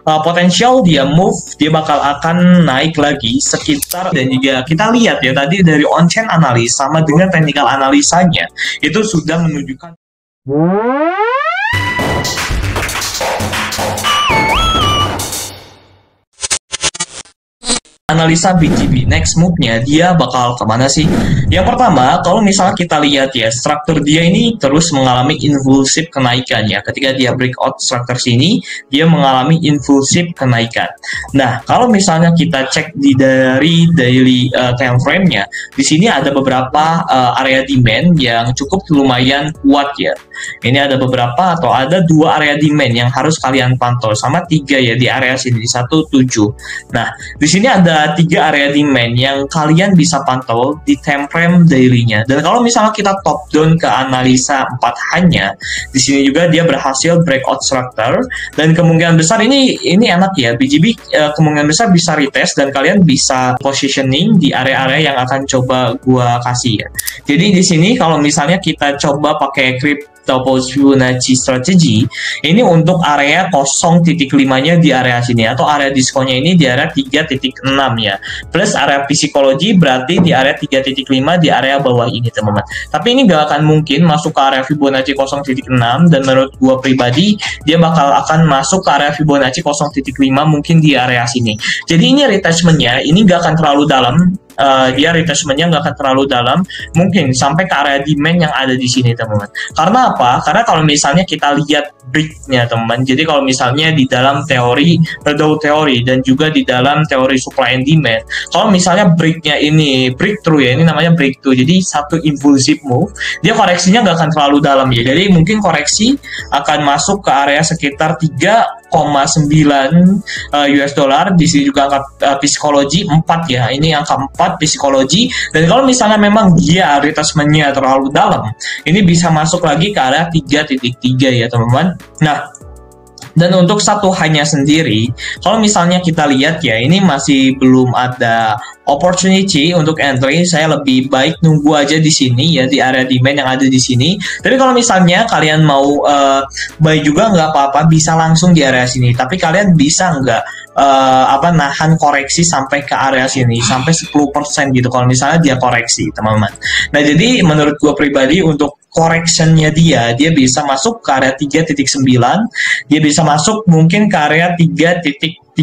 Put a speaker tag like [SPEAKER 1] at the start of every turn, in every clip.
[SPEAKER 1] Potensial dia move, dia bakal akan naik lagi sekitar, dan juga kita lihat ya tadi dari on-chain analis sama dengan technical analisanya itu sudah menunjukkan analisa BGB next move-nya dia bakal kemana sih? Yang pertama, kalau misalnya kita lihat ya, struktur dia ini terus mengalami impulsif kenaikan ya. Ketika dia breakout struktur sini, dia mengalami impulsif kenaikan. Nah, kalau misalnya kita cek dari daily time frame-nya, di sini ada beberapa area demand yang cukup lumayan kuat ya. Ini ada beberapa atau ada dua area demand yang harus kalian pantau, sama tiga ya di area sini di 17. Nah, di sini ada tiga area demand yang kalian bisa pantau di time frame daily-nya. Dan kalau misalnya kita top down ke analisa 4 hanya, di sini juga dia berhasil breakout structure, dan kemungkinan besar ini enak ya, BGB kemungkinan besar bisa retest dan kalian bisa positioning di area-area yang akan coba gua kasih ya. Jadi di sini kalau misalnya kita coba pakai Fibonacci strategi, ini untuk area 0.5-nya di area sini, atau area diskonnya ini di area 3.6 ya, plus area psikologi berarti di area 3.5 di area bawah ini teman-teman. Tapi ini gak akan mungkin masuk ke area Fibonacci 0.6, dan menurut gua pribadi dia bakal akan masuk ke area Fibonacci 0.5 mungkin di area sini. Jadi ini retestmentnya ini gak akan terlalu dalam. Dia retestmentnya nggak akan terlalu dalam, mungkin sampai ke area demand yang ada di sini teman-teman. Karena apa? Karena kalau misalnya kita lihat breaknya teman-teman, jadi kalau misalnya di dalam teori Dow teori dan juga di dalam teori supply and demand, kalau misalnya breaknya ini breakthrough ya, ini namanya breakthrough, jadi satu impulsive move, dia koreksinya nggak akan terlalu dalam ya, jadi mungkin koreksi akan masuk ke area sekitar 3,9 US dollar. Di sini juga angka psikologi 4 ya, ini angka 4 psikologi. Dan kalau misalnya memang dia retestmentnya terlalu dalam, ini bisa masuk lagi ke area 3.3 ya teman-teman. Nah, dan untuk satu hanya sendiri, kalau misalnya kita lihat ya, ini masih belum ada opportunity untuk entry. Saya lebih baik nunggu aja di sini ya, di area demand yang ada di sini. Tapi kalau misalnya kalian mau buy juga nggak apa-apa, bisa langsung di area sini. Tapi kalian bisa nggak nahan koreksi sampai ke area sini, sampai 10% gitu kalau misalnya dia koreksi teman-teman. Nah, jadi menurut gue pribadi untuk correctionnya dia bisa masuk ke area 3.9, dia bisa masuk mungkin ke area 3.36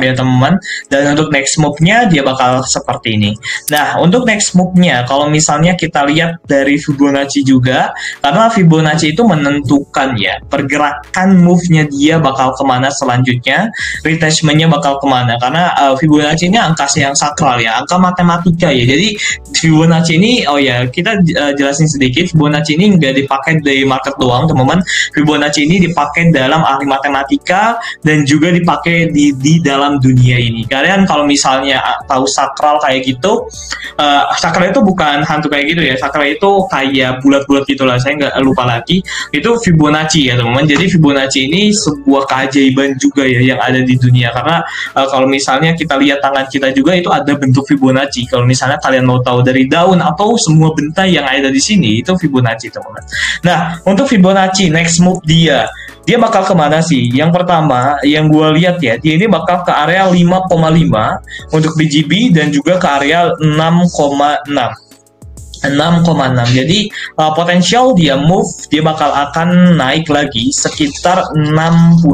[SPEAKER 1] ya teman-teman. Dan untuk next move-nya dia bakal seperti ini. Nah, untuk next move-nya kalau misalnya kita lihat dari Fibonacci juga, karena Fibonacci itu menentukan ya pergerakan move-nya dia bakal kemana selanjutnya, retestment-nya bakal kemana, karena Fibonacci ini angka yang sakral ya, angka matematika ya. Jadi Fibonacci ini, oh ya kita jelasin sedikit, Fibonacci ini nggak dipakai dari market doang teman-teman. Fibonacci ini dipakai dalam ahli matematika dan juga dipakai di dalam dunia ini. Kalian kalau misalnya tahu sakral kayak gitu, sakral itu bukan hantu kayak gitu ya, sakral itu kayak bulat-bulat gitulah, saya nggak lupa lagi, itu Fibonacci ya teman-teman. Jadi Fibonacci ini sebuah keajaiban juga ya yang ada di dunia, karena kalau misalnya kita lihat tangan kita juga itu ada bentuk Fibonacci. Kalau misalnya kalian mau tahu dari daun atau semua bentai yang ada di sini, itu Fibonacci teman-teman. Nah, untuk Fibonacci next move dia bakal kemana sih? Yang pertama yang gue lihat ya, dia ini bakal ke area 5,5 untuk BGB dan juga ke area 6,6. Jadi potensial dia move, dia bakal akan naik lagi sekitar 68%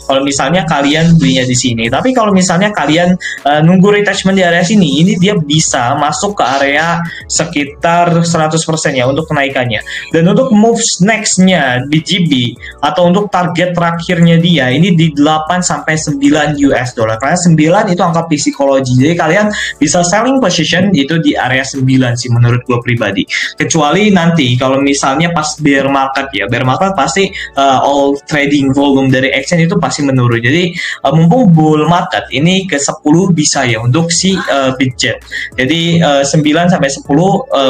[SPEAKER 1] kalau misalnya kalian belinya di sini. Tapi kalau misalnya kalian nunggu retestment di area sini, ini dia bisa masuk ke area sekitar 100% ya untuk kenaikannya. Dan untuk moves next-nya BGB atau untuk target terakhirnya dia ini di 8-9 US dollar. Karena 9 itu angka psikologi. Jadi kalian bisa selling position itu di area 9 sih menurut gue pribadi. Kecuali nanti kalau misalnya pas bear market ya, bear market pasti all trading volume dari exchange itu pasti menurun. Jadi mumpung bull market ini ke 10 bisa ya untuk si Bitget. Jadi 9-10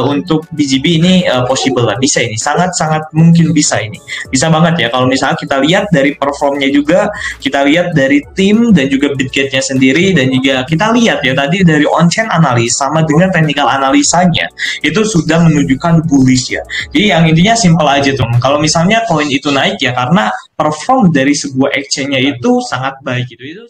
[SPEAKER 1] untuk BGB ini possible lah, bisa ini, sangat-sangat mungkin bisa ini. Bisa banget ya kalau misalnya kita lihat dari performnya juga, kita lihat dari tim dan juga Bitgetnya sendiri, dan juga kita lihat ya tadi dari on-chain analis sama dengan technical analisanya exchange-nya. Itu sudah menunjukkan bullish ya. Jadi yang intinya simple aja tuh. Kalau misalnya koin itu naik ya karena perform dari sebuah exchange-nya itu sangat baik gitu. Itu